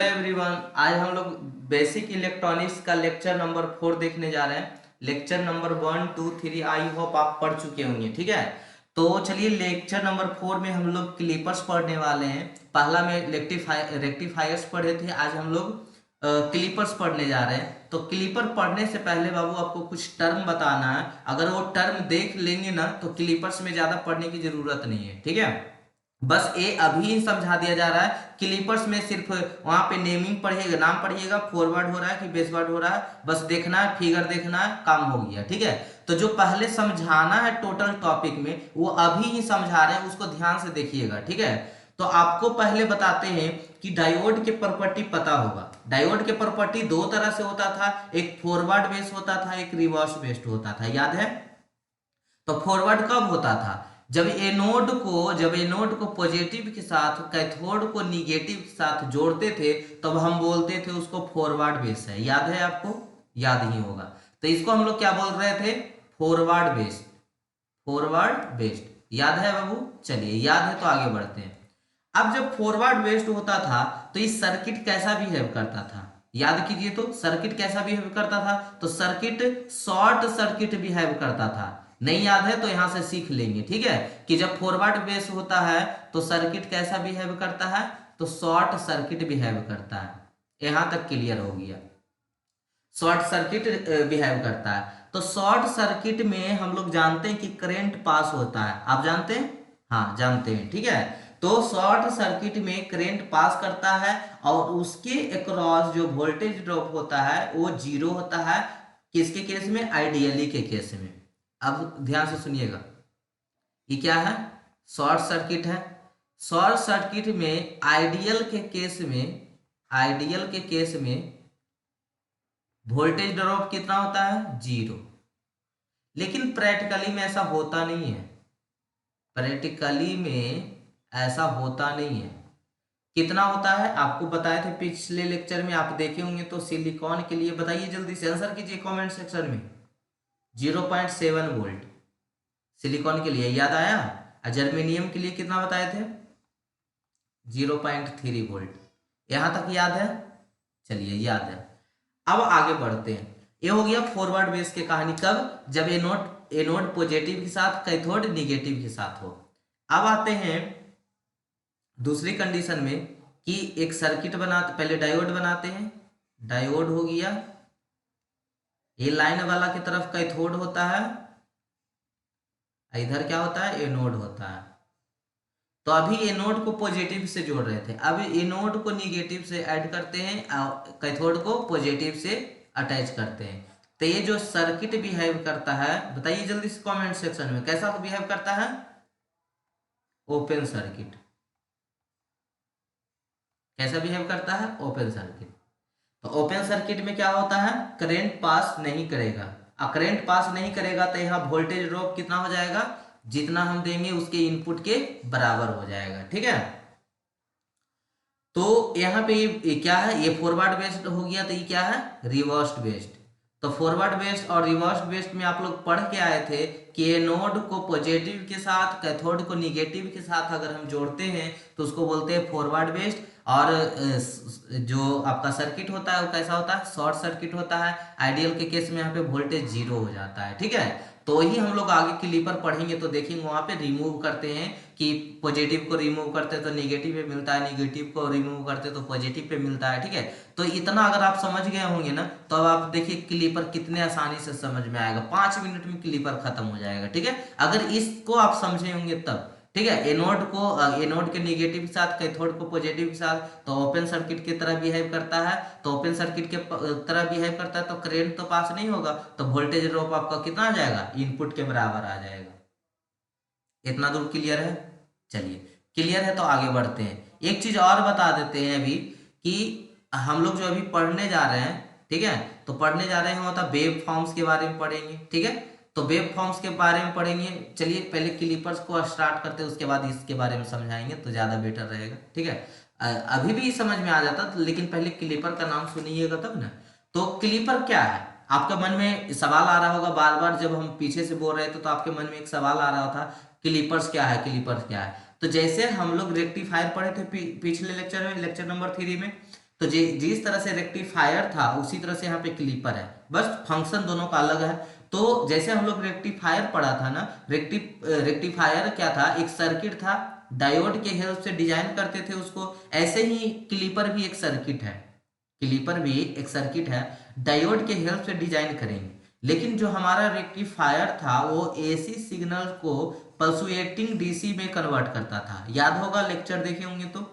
Hello everyone. आज हम लोग बेसिक इलेक्ट्रॉनिक्स का लेक्चर नंबर 4 देखने जा रहे हैं। लेक्चर नंबर 1 2 3 आई होप आप पढ़ चुके होंगे। ठीक है, तो चलिए लेक्चर नंबर 4 में हम लोग क्लिपर्स पढ़ने वाले हैं। पहला में रेक्टिफायर्स पढ़े थे, आज हम लोग क्लिपर्स पढ़ने जा रहे हैं। तो क्लिपर पढ़ने से पहले बाबू आपको कुछ टर्म बताना है। अगर वो टर्म देख लेंगे ना तो क्लिपर्स में ज़्यादा पढ़ने की ज़रूरत नहीं है। ठीक है, बस ये अभी ही समझा दिया जा रहा है। क्लिपर्स में सिर्फ वहां पे नेमिंग पढ़िएगा, नाम पढ़िएगा, फॉरवर्ड हो रहा है कि बेसवर्ड हो रहा है, बस देखना है, फिगर देखना है, काम हो गया। ठीक है, तो जो पहले समझाना है टोटल टॉपिक में वो अभी ही समझा रहे हैं, उसको ध्यान से देखिएगा। ठीक है, तो आपको पहले बताते हैं कि डायोड के प्रॉपर्टी पता होगा। डायोड के प्रॉपर्टी दो तरह से होता था, एक फॉरवर्ड बेस्ड होता था, एक रिवर्स बेस्ड होता था, याद है? तो फॉरवर्ड कब होता था? जब एनोड को पॉजिटिव के साथ कैथोड को निगेटिव के साथ जोड़ते थे तब हम बोलते थे उसको फॉरवर्ड बेस है। याद है आपको? याद ही होगा। तो इसको हम लोग क्या बोल रहे थे? Forward based. फॉरवर्ड बेस्ड याद है बाबू? चलिए, याद है तो आगे बढ़ते हैं। अब जब फॉरवर्ड बेस्ड होता था तो इस सर्किट कैसा बिहेव करता था? याद कीजिए, तो सर्किट कैसा बिहेव करता था? तो सर्किट शॉर्ट सर्किट बिहेव करता था। नहीं याद है तो यहां से सीख लेंगे। ठीक है, कि जब फॉरवर्ड बेस होता है तो सर्किट कैसा बिहेव करता है? तो शॉर्ट सर्किट बिहेव करता है। यहां तक क्लियर हो गया? शॉर्ट सर्किट बिहेव करता है। तो शॉर्ट सर्किट में हम लोग जानते हैं कि करंट पास होता है। आप जानते हैं? हाँ जानते हैं। ठीक है, तो शॉर्ट सर्किट में करंट पास करता है और उसके अक्रॉस जो वोल्टेज ड्रॉप होता है वो जीरो होता है। किसके केस में? आइडियली के केस में। अब ध्यान से सुनिएगा, ये क्या है? शॉर्ट सर्किट है। शॉर्ट सर्किट में आइडियल के केस में वोल्टेज ड्रॉप कितना होता है? जीरो। लेकिन प्रैक्टिकली में ऐसा होता नहीं है। प्रैक्टिकली में ऐसा होता नहीं है। कितना होता है आपको बताए थे पिछले लेक्चर में, आप देखे होंगे। तो सिलिकॉन के लिए बताइए, जल्दी से आंसर कीजिए कमेंट सेक्शन में। 0.7 वोल्ट सिलिकॉन के लिए, याद आया? और जर्मेनियम के लिए कितना बताए थे? 0.3 वोल्ट। यहां तक याद है? चलिए, याद है। अब आगे बढ़ते हैं। ये हो गया फॉरवर्ड बेस की कहानी। कब? जब एनोड पॉजिटिव के साथ, कैथोड निगेटिव के साथ हो। अब आते हैं दूसरी कंडीशन में कि एक सर्किट बनाते, पहले डायोड बनाते हैं। डायोड हो गया, ये लाइन वाला की तरफ कैथोड होता है, इधर क्या होता है? एनोड होता है। तो अभी एनोड को पॉजिटिव से जोड़ रहे थे, अब एनोड को निगेटिव से ऐड करते हैं, कैथोड को पॉजिटिव से अटैच करते हैं। तो ये जो सर्किट बिहेव करता है, बताइए जल्दी से कमेंट सेक्शन में, कैसा बिहेव करता है? Open circuit. कैसा बिहेव करता है? Open circuit. तो ओपन सर्किट में क्या होता है? करंट पास नहीं करेगा। अब करंट पास नहीं करेगा तो यहाँ वोल्टेज ड्रॉप कितना हो जाएगा? जितना हम देंगे उसके इनपुट के बराबर हो जाएगा। ठीक है, तो यहाँ पे ये क्या है? ये फॉरवर्ड बेस्ड हो गया, तो ये क्या है? Reverse based. तो फॉरवर्ड बेस्ड और रिवर्स बेस्ड में आप लोग पढ़ के आए थे कि एनोड को पॉजिटिव के साथ, कैथोड को निगेटिव के साथ अगर हम जोड़ते हैं तो उसको बोलते हैं फॉरवर्ड बेस्ड। और जो आपका सर्किट होता है वो कैसा होता है? शॉर्ट सर्किट होता है। आइडियल के केस में यहाँ पे वोल्टेज जीरो हो जाता है। ठीक है, तो ही हम लोग आगे क्लिपर पढ़ेंगे तो देखेंगे वहां पे रिमूव करते हैं कि पॉजिटिव को रिमूव करते तो निगेटिव पे मिलता है, निगेटिव को रिमूव करते तो पॉजिटिव पे मिलता है। ठीक है, तो इतना अगर आप समझ गए होंगे ना तो अब आप देखिए क्लिपर कितने आसानी से समझ में आएगा। 5 मिनट में क्लिपर खत्म हो जाएगा। ठीक है, अगर इसको आप समझे होंगे तब। ठीक है, एनोड के निगेटिव के साथ, कैथोड को पॉजिटिव के साथ, तो ओपन सर्किट की तरह बिहेव करता है। तो ओपन सर्किट के तरह बिहेव करता है तो करंट तो पास नहीं होगा, तो वोल्टेज ड्रॉप आपका कितना आ जाएगा? इनपुट के बराबर आ जाएगा। इतना दूर क्लियर है? चलिए, क्लियर है तो आगे बढ़ते हैं। एक चीज और बता देते हैं अभी कि हम लोग जो अभी पढ़ने जा रहे हैं, ठीक है, तो पढ़ने जा रहे हैं मतलब वेव फॉर्म्स के बारे में पढ़ेंगे। ठीक है, तो वेव फॉर्म्स के बारे में पढ़ेंगे। चलिए पहले क्लिपर्स को स्टार्ट करते हैं, उसके बाद इसके बारे में समझाएंगे तो ज्यादा बेटर रहेगा। ठीक है, अभी भी समझ में आ जाता लेकिन पहले क्लिपर का नाम सुनिएगा तब ना। तो क्लिपर क्या है? आपके मन में सवाल आ रहा होगा, बार बार जब हम पीछे से बोल रहे थे तो आपके मन में एक सवाल आ रहा था, क्लिपर्स क्या है, क्लिपर्स क्या है? तो जैसे हम लोग रेक्टिफायर पढ़े थे पिछले लेक्चर में, लेक्चर नंबर 3 में, तो जिस तरह से रेक्टिफायर था उसी तरह से यहाँ पे क्लीपर है, बस फंक्शन दोनों का अलग है। तो जैसे हम लोग रेक्टिफायर पढ़ा था ना, रेक्टिफायर क्या था, एक सर्किट था, डायोड के हेल्प से डिजाइन करते थे उसको, ऐसे ही क्लीपर भी एक सर्किट है, क्लीपर भी एक सर्किट है, डायोड के हेल्प से डिजाइन करेंगे। लेकिन जो हमारा रेक्टिफायर था वो एसी सिग्नल को पल्सुएटिंग डीसी में कन्वर्ट करता था, याद होगा लेक्चर देखे होंगे तो।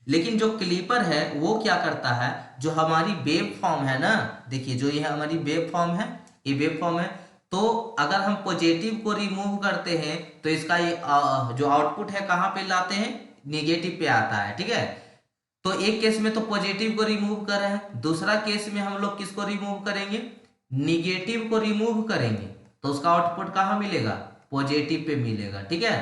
लेकिन जो क्लीपर है वो क्या करता है, जो हमारी वेव फॉर्म है ना, देखिए जो ये हमारी वेव फॉर्म है, ये वेव फॉर्म है, तो अगर हम पॉजिटिव को रिमूव करते हैं तो इसका ये जो आउटपुट है कहाँ पे लाते हैं, निगेटिव पे आता है, ठीक है। तो एक केस में तो पॉजिटिव को रिमूव कर रहे हैं, दूसरा केस में हम लोग किसको रिमूव करेंगे, निगेटिव को रिमूव करेंगे, तो उसका आउटपुट कहाँ मिलेगा, पॉजिटिव पे मिलेगा, ठीक है।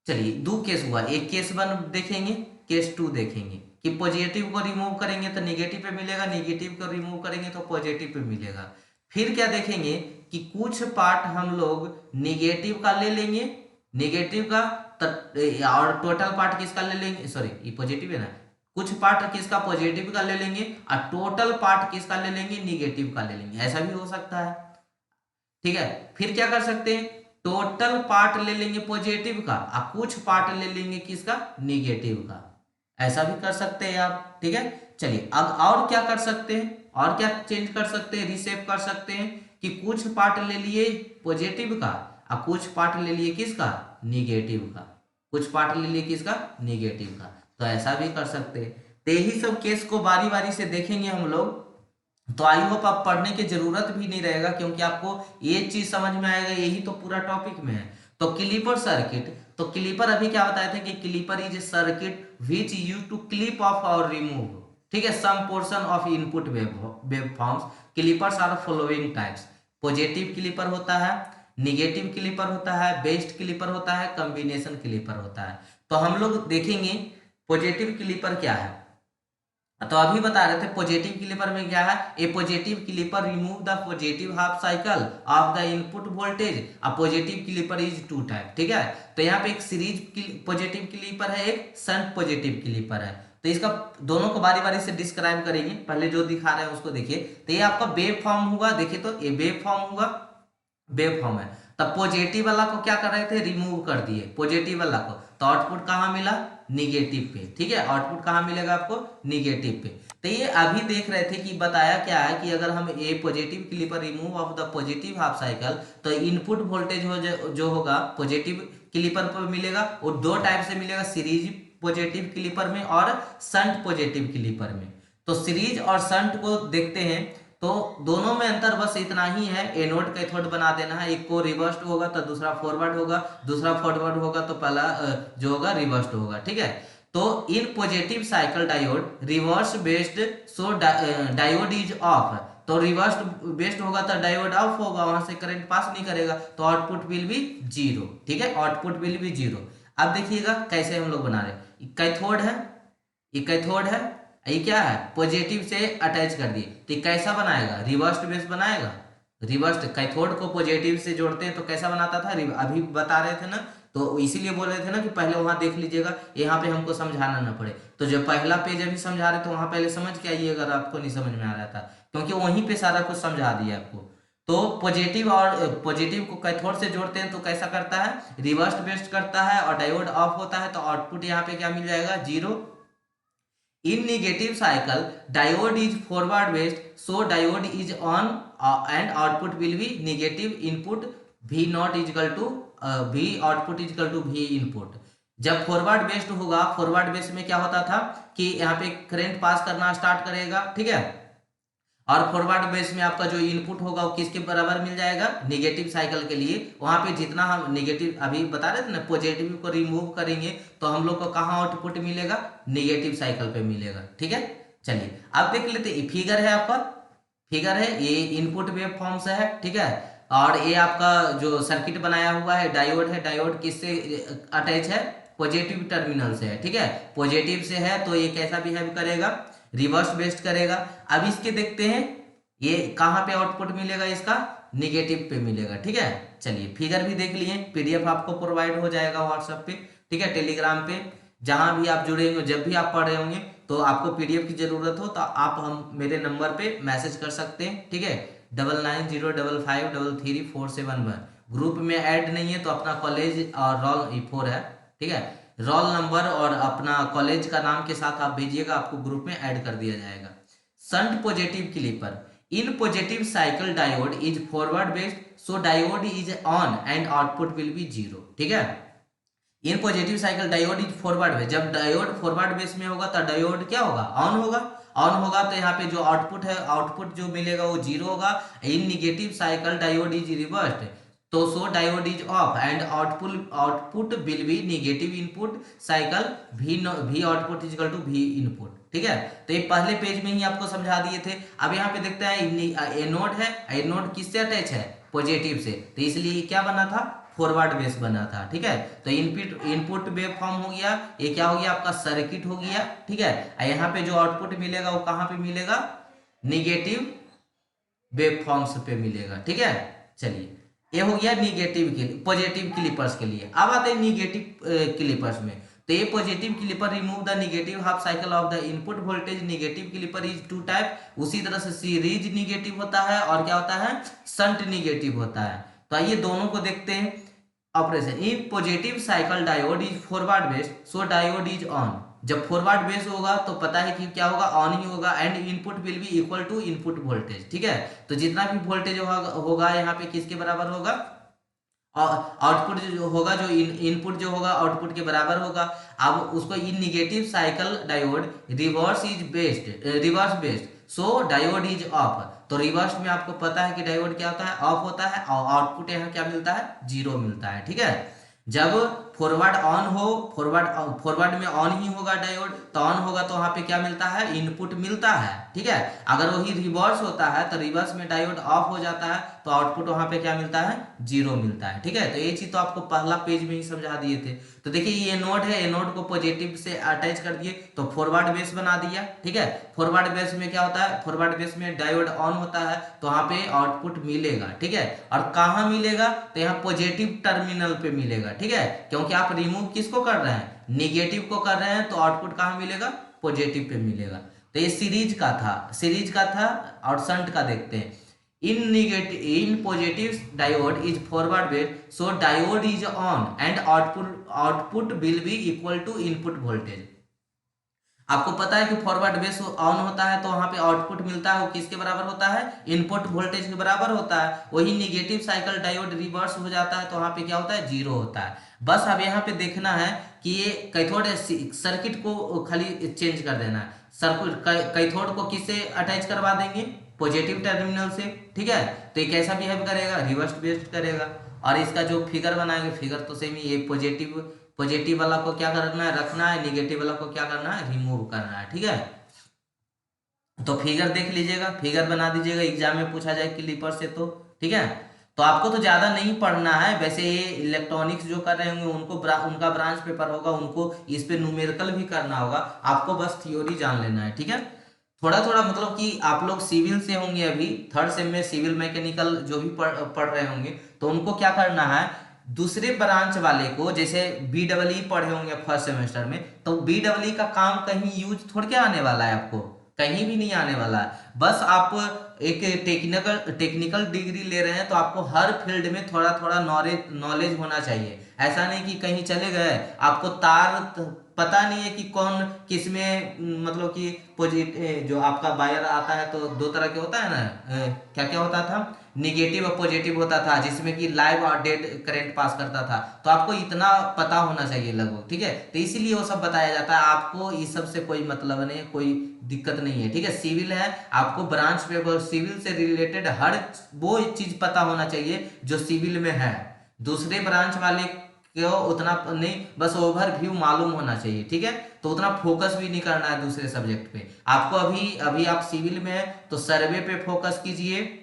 चलिए दो केस हुआ, एक केस वन देखेंगे, केस टू देखेंगे कि पॉजिटिव को रिमूव करेंगे तो निगेटिव पे मिलेगा, निगेटिव को रिमूव करेंगे तो पॉजिटिव पे मिलेगा। फिर क्या देखेंगे कि कुछ पार्ट हम लोग निगेटिव का ले लेंगे, निगेटिव का और टोटल पार्ट किसका ले लेंगे, सॉरी ये पॉजिटिव है ना, कुछ पार्ट किसका पॉजिटिव का ले लेंगे और टोटल पार्ट किसका ले लेंगे, निगेटिव का ले लेंगे, ऐसा भी हो सकता है, ठीक है। फिर क्या कर सकते हैं, टोटल पार्ट ले लेंगे पॉजिटिव का और कुछ पार्ट ले लेंगे किसका, निगेटिव का, ऐसा भी कर सकते हैं आप, ठीक है। चलिए अब और क्या कर सकते हैं, और क्या चेंज कर सकते हैं, रिसेप कर सकते हैं कि कुछ पार्ट ले लिए पॉजिटिव का और कुछ पार्ट ले लिए किसका, निगेटिव का, कुछ पार्ट ले लिए किसका, निगेटिव का, तो ऐसा भी कर सकते हैं। तो यही सब केस को बारी बारी से देखेंगे हम लोग, तो आई होप आप पढ़ने की जरूरत भी नहीं रहेगा, क्योंकि आपको ये चीज समझ में आएगा, यही तो पूरा टॉपिक में है। तो क्लीपर सर्किट, तो क्लीपर अभी क्या बताए थे कि clipper is a circuit which use to clip off और रिमूव, ठीक है, some portion of input wave forms. Clippers are following types, positive clipper होता है, निगेटिव क्लीपर होता है, बेस्ड क्लीपर होता है, कॉम्बिनेशन क्लीपर होता है। तो हम लोग देखेंगे पॉजिटिव क्लीपर क्या है। तो अभी बता रहे थे पॉजिटिव क्लीपर में क्या है, a positive clipper remove the positive half cycle of the input voltage, a positive clipper is two type, ठीक है। तो यहाँ पे एक सीरीज पॉजिटिव क्लीपर है, एक शंट पॉजिटिव क्लीपर है। तो इसका दोनों को बारी बारी से डिस्क्राइब करेंगे, पहले जो दिखा रहे हैं उसको देखिए। तो ये आपका वेव फॉर्म हुआ, देखिए तो ये वेव फॉर्म हुआ, वेव फॉर्म है। तब पॉजिटिव वाला को क्या कर रहे थे, रिमूव कर दिए पॉजिटिव वाला को, तो आउटपुट कहाँ मिला, निगेटिव पे, ठीक है, आउटपुट कहाँ मिलेगा आपको, निगेटिव पे। तो ये अभी देख रहे थे कि बताया क्या है कि अगर हम a positive clipper remove of the positive half cycle, तो इनपुट वोल्टेज जो होगा पॉजिटिव क्लीपर पर मिलेगा, वो दो टाइप से मिलेगा, सीरीज पॉजिटिव क्लीपर में और शंट पॉजिटिव क्लीपर में। तो सीरीज और शंट को देखते हैं, तो दोनों में अंतर बस इतना ही है, एनोड कैथोड बना देना है, एक को रिवर्स्ड होगा तो दूसरा फॉरवर्ड होगा, दूसरा फॉरवर्ड होगा तो पहला जो होगा रिवर्स्ड होगा, ठीक है। तो in positive cycle diode reverse biased, so diode is off, तो रिवर्स बेस्ड होगा तो डायोड ऑफ होगा, वहां से करंट पास नहीं करेगा, तो आउटपुट विल बी जीरो, ठीक है, आउटपुट विल बी जीरो। अब देखिएगा कैसे हम लोग बना रहे, कैथोड है, ये कैथोड है, ये क्या है, पॉजिटिव से अटैच कर दिए, तो कैसा बनाएगा, रिवर्स्ड बेस बनाएगा, रिवर्स्ड कैथोड को पॉजिटिव से जोड़ते हैं तो कैसा बनाता था, अभी बता रहे थे ना, तो इसीलिए बोल रहे थे ना कि पहले वहां देख लीजिएगा, यहाँ पे हमको समझाना ना पड़े। तो जब पहला पेज अभी समझा रहे तो वहां पहले समझ के आइए अगर आपको नहीं समझ में आ रहा था, क्योंकि वहीं पे सारा कुछ समझा दिया आपको। तो पॉजिटिव और पॉजिटिव को कैथोड से जोड़ते हैं तो कैसा करता है, रिवर्स बेस्ड करता है और डायोड ऑफ होता है, तो आउटपुट यहाँ पे क्या मिल जाएगा, zero. In negative cycle, diode is forward based, so diode is on and output will be negative input V not is equal to V output is equal to V input। जब forward based होगा, forward based में क्या होता था कि यहाँ पे current pass करना स्टार्ट करेगा, ठीक है, और फॉरवर्ड बेस में आपका जो इनपुट होगा वो किसके बराबर मिल जाएगा, नेगेटिव साइकिल के लिए। वहां पे जितना हम नेगेटिव अभी बता रहे थे ना, पॉजिटिव को रिमूव करेंगे तो हम लोग को कहाँ आउटपुट मिलेगा, नेगेटिव साइकिल पे मिलेगा, ठीक है। चलिए अब देख लेते, फिगर है आपका, फिगर है, ये इनपुट वेव फॉर्म से है, ठीक है, और ये आपका जो सर्किट बनाया हुआ है डायोड है, डायोड किससे अटैच है, पॉजिटिव टर्मिनल से है, ठीक है, पॉजिटिव से है तो ये कैसा बिहेव करेगा, रिवर्स बेस्ड करेगा। अब इसके देखते हैं ये कहाँ पे आउटपुट मिलेगा, इसका निगेटिव पे मिलेगा, ठीक है। चलिए फिगर भी देख लिए, पीडीएफ आपको प्रोवाइड हो जाएगा व्हाट्सएप पे, ठीक है, टेलीग्राम पे, जहां भी आप जुड़े होंगे, जब भी आप पढ़ रहे होंगे तो आपको पीडीएफ की जरूरत हो तो आप हम मेरे नंबर पे मैसेज कर सकते हैं, ठीक है, 9905533471। ग्रुप में ऐड नहीं है तो अपना कॉलेज और रोल 4 है, ठीक है, रोल नंबर और अपना कॉलेज का नाम के साथ आप भेजिएगा, आपको ग्रुप में ऐड कर दिया जाएगा। Shunt positive clipper, in positive cycle diode is forward based, so diode is on and output will B 0, ठीक है। In positive cycle diode is forward base, जब डायोड फॉरवर्ड बेस में होगा तो डायोड क्या होगा, ऑन होगा। ऑन होगा तो यहाँ पे जो आउटपुट है, आउटपुट जो मिलेगा वो 0 होगा। In negative cycle diode is reversed, तो so diode is off and output will be negative input cycle भी आउटपुट इज इक्वल टू भी इनपुट, ठीक है। तो ये पहले पेज में ही आपको समझा दिए थे। अब यहाँ पे देखते हैं एनोड है, एनोड किससे अटैच है, पॉजिटिव से, तो इसलिए क्या बना था, फॉरवर्ड बेस बना था, ठीक है। तो इनपुट वेव फॉर्म हो गया, ये क्या हो गया आपका सर्किट हो गया, ठीक है। यहाँ पे जो आउटपुट मिलेगा वो कहाँ पे मिलेगा, निगेटिव वेव फॉर्म्स पे मिलेगा, ठीक है। चलिए ये हो गया निगेटिव पॉजिटिव क्लिपर्स के लिए। अब आते हैं निगेटिव क्लिपर्स में। तो ये positive clipper remove the negative half cycle of the input voltage. Negative clipper is two type, उसी तरह से सीरीज निगेटिव होता है और क्या होता है, शंट निगेटिव होता है। तो आइए दोनों को देखते हैं। Operation, in positive cycle diode is forward based, so diode is on. जब फॉरवर्ड बेस होगा तो पता है कि क्या होगा, ऑन ही होगा। And input will be equal to input voltage, ठीक है। तो जितना भी वोल्टेज होगा यहाँ पे किसके बराबर होगा, आउटपुट जो होगा, जो इनपुट जो होगा आउटपुट के बराबर होगा। अब उसको in negative cycle diode reverse biased, so diode is off. तो रिवर्स में आपको पता है कि डायोड क्या होता है, ऑफ होता है, और आउटपुट यहाँ क्या मिलता है, 0 मिलता है, ठीक है। जब फॉरवर्ड ऑन हो, फॉरवर्ड में ऑन ही होगा डायोड, तो ऑन होगा तो वहां पे क्या मिलता है, इनपुट मिलता है, ठीक है। अगर वही रिवर्स होता है तो रिवर्स में डायोड ऑफ हो जाता है तो आउटपुट वहां पे क्या मिलता है, 0 मिलता है, ठीक है। तो ये चीज तो आपको पहला पेज में ही समझा दिए थे। तो देखिए ये नोड है, नोड को पॉजिटिव से अटैच कर दिए तो फॉरवर्ड बेस बना दिया, ठीक है। फॉरवर्ड बेस में क्या होता है, फॉरवर्ड बेस में डायोड ऑन होता है तो वहां पे आउटपुट मिलेगा, ठीक है। और कहाँ मिलेगा, तो यहाँ पॉजिटिव टर्मिनल पे मिलेगा, ठीक है, क्योंकि आप रिमूव किसको कर रहे हैं, निगेटिव को कर रहे हैं, तो आउटपुट कहाँ मिलेगा, पॉजिटिव पे मिलेगा। तो ये सीरीज का था और शंट का देखते हैं। In positive diode is forward based, so diode is on and output will be equal to input voltage. आपको पता है कि फॉरवर्ड बेस ऑन होता है तो वहां पे आउटपुट मिलता है, वो किसके बराबर होता है, इनपुट वोल्टेज के बराबर होता है। वही निगेटिव साइकिल डायोड रिवर्स हो जाता है तो वहां पे क्या होता है, 0 होता है। बस अब यहाँ पे देखना है कि ये कैथोड सर्किट को खाली चेंज कर देना है। सर्किट कैथोड को किससे अटैच करवा देंगे, पॉजिटिव टर्मिनल से, ठीक है। तो ये कैसा बिहेव करेगा, रिवर्स बेस्ड करेगा। और इसका जो फिगर बनाएंगे, फिगर तो सेम ही, ये पॉजिटिव वाला को क्या करना है, रखना है, निगेटिव वाला को क्या करना है, रिमूव करना है, ठीक है। तो फिगर देख लीजिएगा, फिगर बना दीजिएगा, एग्जाम में पूछा जाए क्लिपर से तो, ठीक है। तो आपको तो ज्यादा नहीं पढ़ना है, वैसे ये इलेक्ट्रॉनिक्स जो कर रहे होंगे उनको उनका ब्रांच पेपर होगा, उनको इस पे न्यूमेरिकल भी करना होगा, आपको बस थ्योरी जान लेना है, ठीक है। थोड़ा थोड़ा मतलब कि आप लोग सिविल से होंगे, अभी थर्ड सेम में सिविल मैकेनिकल जो भी पढ़ रहे होंगे, तो उनको क्या करना है, दूसरे ब्रांच वाले को, जैसे BEE पढ़े होंगे फर्स्ट सेमेस्टर में, तो BEE का काम कहीं यूज थोड़ के आने वाला है, आपको कहीं भी नहीं आने वाला है। बस आप एक टेक्निकल डिग्री ले रहे हैं तो आपको हर फील्ड में थोड़ा थोड़ा नॉलेज होना चाहिए। ऐसा नहीं कि कहीं चले गए आपको तार पता नहीं है कि कौन किस में, मतलब कि जो आपका वायर आता है तो 2 तरह के होता है ना, क्या क्या होता था, निगेटिव और पॉजिटिव होता था, जिसमें कि लाइव और डेड करंट पास करता था। तो आपको इतना पता होना चाहिए लगभग, ठीक है। तो इसीलिए वो सब बताया जाता है, आपको इस सब से कोई मतलब नहीं है, कोई दिक्कत नहीं है, ठीक है। सिविल है, आपको ब्रांच पेपर सिविल से रिलेटेड हर वो चीज पता होना चाहिए जो सिविल में है। दूसरे ब्रांच वाले को उतना नहीं, बस ओवरव्यू मालूम होना चाहिए, ठीक है। तो उतना फोकस भी नहीं करना है दूसरे सब्जेक्ट पे। आपको अभी आप सिविल में है तो सर्वे पे फोकस कीजिए,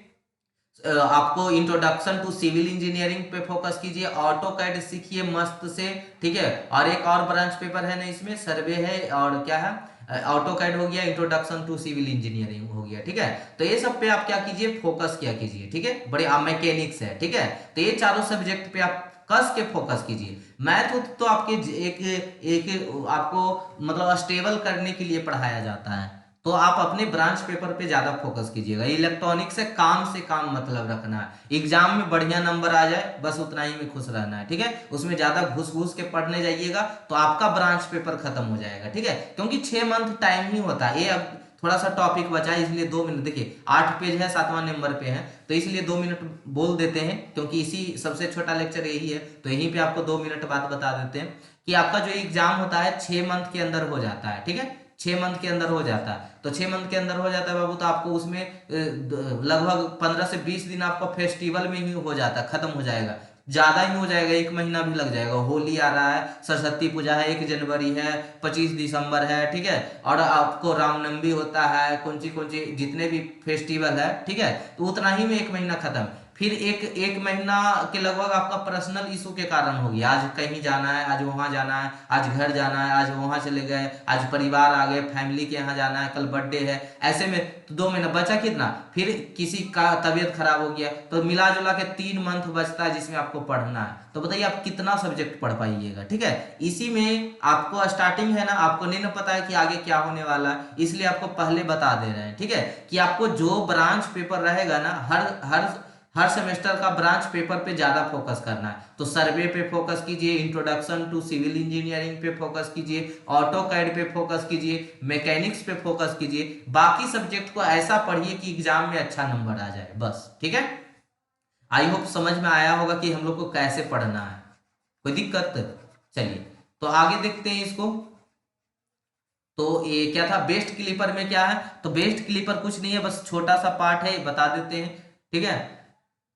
आपको इंट्रोडक्शन टू सिविल इंजीनियरिंग पे फोकस कीजिए, ऑटो कैड सीखिए मस्त से, ठीक है। और एक और ब्रांच पेपर है ना, इसमें सर्वे है और क्या है, ऑटो कैड हो गया, इंट्रोडक्शन टू सिविल इंजीनियरिंग हो गया, ठीक है। तो ये सब पे आप क्या कीजिए, फोकस किया कीजिए, ठीक है। बड़े मैकेनिक्स है, ठीक है। तो ये चारों सब्जेक्ट पे आप कस के फोकस कीजिए। मैथ तो आपके एक एक आपको मतलब स्टेबल करने के लिए पढ़ाया जाता है, तो आप अपने ब्रांच पेपर पे ज्यादा फोकस कीजिएगा। इलेक्ट्रॉनिक से काम मतलब रखना है, एग्जाम में बढ़िया नंबर आ जाए बस उतना ही में खुश रहना है, ठीक है। उसमें ज्यादा घुस घुस के पढ़ने जाइएगा तो आपका ब्रांच पेपर खत्म हो जाएगा, ठीक है। क्योंकि 6 मंथ टाइम ही होता है। ये अब थोड़ा सा टॉपिक बचा है इसलिए 2 मिनट, देखिए 8 पेज है, 7वां नंबर पे है, तो इसलिए 2 मिनट बोल देते हैं क्योंकि इसी सबसे छोटा लेक्चर यही है, तो यहीं पे आपको 2 मिनट बाद बता देते हैं कि आपका जो एग्जाम होता है 6 मंथ के अंदर हो जाता है, ठीक है। 6 मंथ के अंदर हो जाता है, तो 6 मंथ के अंदर हो जाता है बाबू, तो आपको उसमें लगभग 15 से 20 दिन आपका फेस्टिवल में ही हो जाता है, खत्म हो जाएगा। ज्यादा ही हो जाएगा, 1 महीना भी लग जाएगा। होली आ रहा है, सरस्वती पूजा है, 1 जनवरी है, 25 दिसंबर है, ठीक है। और आपको रामनवमी होता है, कौन सी जितने भी फेस्टिवल है, ठीक है, तो उतना ही में 1 महीना खत्म। फिर एक महीना के लगभग आपका पर्सनल इशू के कारण होगी, आज कहीं जाना है, आज वहां जाना है, आज घर जाना है, आज वहां चले गए, आज परिवार आ गए, फैमिली के यहाँ जाना है, कल बर्थडे है, ऐसे में तो 2 महीना बचा कितना। फिर किसी का तबीयत खराब हो गया, तो मिला जुला के 3 मंथ बचता है जिसमें आपको पढ़ना है। तो बताइए आप कितना सब्जेक्ट पढ़ पाइएगा, ठीक है। इसी में आपको स्टार्टिंग है ना, आपको नहीं ना पता है कि आगे क्या होने वाला है, इसलिए आपको पहले बता दे रहे हैं, ठीक है, कि आपको जो ब्रांच पेपर रहेगा ना, हर हर हर सेमेस्टर का ब्रांच पेपर पे ज्यादा फोकस करना है। तो सर्वे पे फोकस कीजिए, इंट्रोडक्शन टू सिविल इंजीनियरिंग पे फोकस कीजिए, ऑटो कैड पे फोकस कीजिए, मैकेनिक्स पे फोकस कीजिए। बाकी सब्जेक्ट को ऐसा पढ़िए कि एग्जाम में अच्छा नंबर आ जाए, बस, ठीक है। आई होप समझ में आया होगा कि हम लोग को कैसे पढ़ना है। कोई दिक्कत? चलिए तो आगे देखते हैं इसको। तो ये क्या था, बेस्ट क्लीपर में क्या है, तो बेस्ट क्लीपर कुछ नहीं है, बस छोटा सा पार्ट है, बता देते हैं, ठीक है।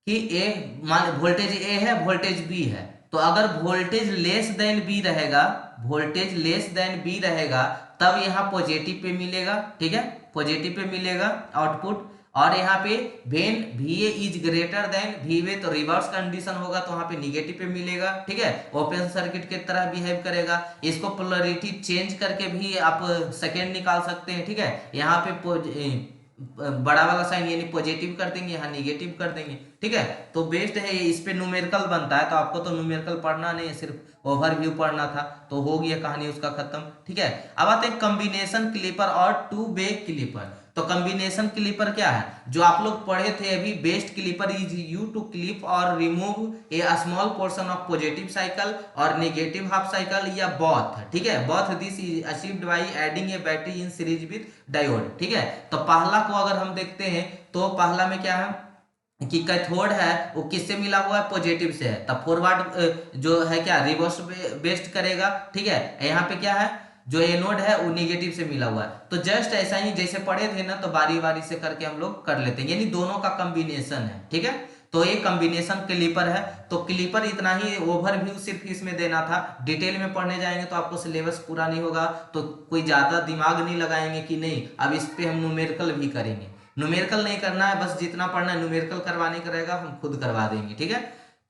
कि ए मान वोल्टेज ए है, वोल्टेज बी है, तो अगर वोल्टेज लेस देन बी रहेगा, वोल्टेज लेस देन बी रहेगा, तब यहाँ पॉजिटिव पे मिलेगा, ठीक है, पॉजिटिव पे मिलेगा आउटपुट। और यहाँ पे when V A is greater than V B, तो रिवर्स कंडीशन होगा, तो वहां पे निगेटिव पे मिलेगा, ठीक है, ओपन सर्किट की तरह बिहेव करेगा। इसको पोलरिटी चेंज करके भी आप सेकेंड निकाल सकते हैं, ठीक है। यहाँ पे बड़ा वाला साइन यानी पॉजिटिव कर देंगे, यहाँ निगेटिव कर देंगे, ठीक है। तो बेस्ट है ये, इस पे न्यूमेरिकल बनता है, तो आपको तो न्यूमेरिकल पढ़ना नहीं है, सिर्फ ओवरव्यू पढ़ना था, तो हो गया कहानी उसका खत्म, ठीक है। अब आते हैं कॉम्बिनेशन क्लिपर और टू वे क्लिपर। तो कॉम्बिनेशन क्लिपर क्या है, जो आप लोग पढ़े थे अभी, बेस्ट क्लिपर इज यू टू क्लिप और remove a small portion of positive cycle और नेगेटिव हाफ साइकिल या बोथ, ठीक है। Both this is achieved by adding a battery in series with diode, ठीक है। तो पहला को अगर हम देखते हैं, तो पहला में क्या है कि कैथोड है वो किससे मिला हुआ है, पॉजिटिव से है, तब फॉरवर्ड जो है क्या रिवर्स बेस्ट करेगा, ठीक है। यहाँ पे क्या है, जो एनोड है वो निगेटिव से मिला हुआ है। तो जस्ट ऐसा ही जैसे पढ़े थे ना, तो बारी बारी से करके हम लोग कर लेते हैं, यानी दोनों का कॉम्बिनेशन है, ठीक है। तो ये कॉम्बिनेशन क्लिपर है। तो क्लिपर इतना ही ओवरव्यू सिर्फ इसमें देना था, डिटेल में पढ़ने जाएंगे तो आपको सिलेबस पूरा नहीं होगा, तो कोई ज्यादा दिमाग नहीं लगाएंगे कि नहीं अब इस पे हम न्यूमेरिकल भी करेंगे। न्यूमेरिकल नहीं करना है, बस जितना पढ़ना है न्यूमेरिकल करवाने का रहेगा, हम खुद करवा देंगे, ठीक है।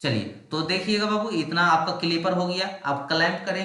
चलिए तो देखिएगा बाबू, इतना आपका क्लिपर हो गया। आप क्लैंप करेंगे